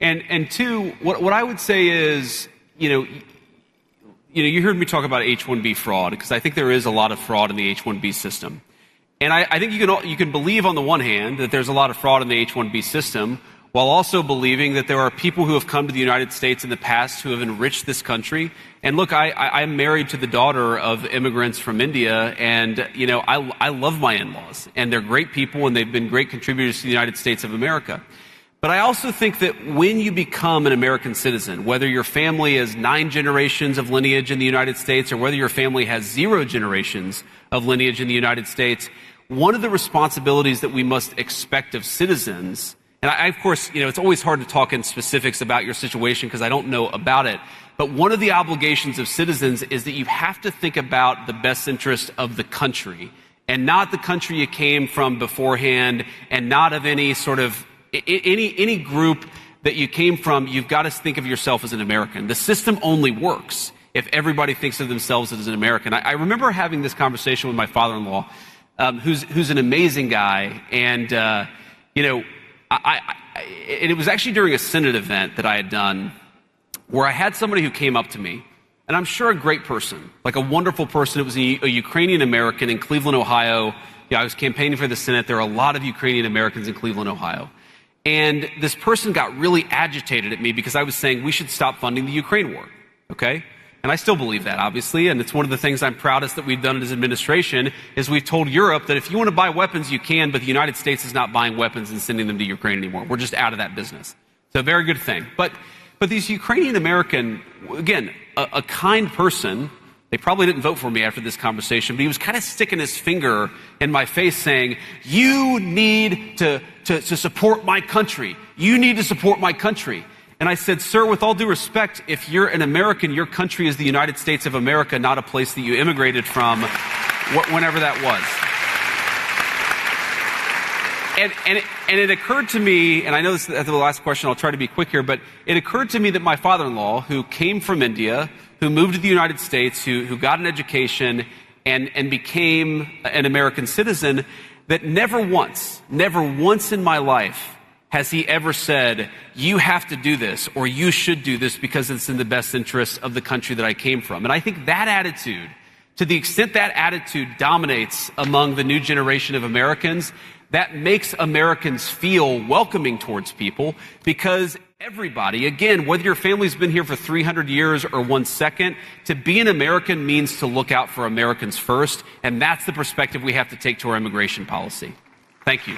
And two, what I would say is, you heard me talk about H1B fraud, because I think there is a lot of fraud in the H1B system. And I think you can believe on the one hand that there's a lot of fraud in the H1B system, while also believing that there are people who have come to the United States in the past who have enriched this country. And look, I'm married to the daughter of immigrants from India, and I love my in-laws, and they're great people, and they've been great contributors to the United States of America. But I also think that when you become an American citizen, whether your family has 9 generations of lineage in the United States or whether your family has 0 generations of lineage in the United States, one of the responsibilities that we must expect of citizens, and of course, it's always hard to talk in specifics about your situation because I don't know about it, but one of the obligations of citizens is that you have to think about the best interest of the country and not the country you came from beforehand, and not of any sort of any group that you came from. You've got to think of yourself as an American. The system only works if everybody thinks of themselves as an American. I remember having this conversation with my father-in-law, who's an amazing guy, and it was actually during a Senate event that I had done where I had somebody who came up to me, and I'm sure a great person, like a wonderful person. It was a Ukrainian American in Cleveland, Ohio. I was campaigning for the Senate. There are a lot of Ukrainian Americans in Cleveland, Ohio. And this person got really agitated at me because I was saying we should stop funding the Ukraine war, okay? And I still believe that, obviously, and it's one of the things I'm proudest that we've done as administration is we've told Europe that if you want to buy weapons, you can, but the United States is not buying weapons and sending them to Ukraine anymore. We're just out of that business. It's a very good thing. But these Ukrainian American, again, a kind person, they probably didn't vote for me after this conversation, but he was kind of sticking his finger in my face saying, you need to support my country. You need to support my country. And I said, sir, with all due respect, if you're an American, your country is the United States of America, not a place that you immigrated from, whenever that was. And it occurred to me, and I know this is the last question, I'll try to be quick here, but it occurred to me that my father-in-law, who came from India, who moved to the United States, who got an education and became an American citizen, that never once in my life has he ever said, you have to do this or you should do this because it's in the best interest of the country that I came from. And I think that attitude, to the extent that attitude dominates among the new generation of Americans, that makes Americans feel welcoming towards people, because everybody, again, whether your family's been here for 300 years or 1 second, to be an American means to look out for Americans first, and that's the perspective we have to take to our immigration policy. Thank you.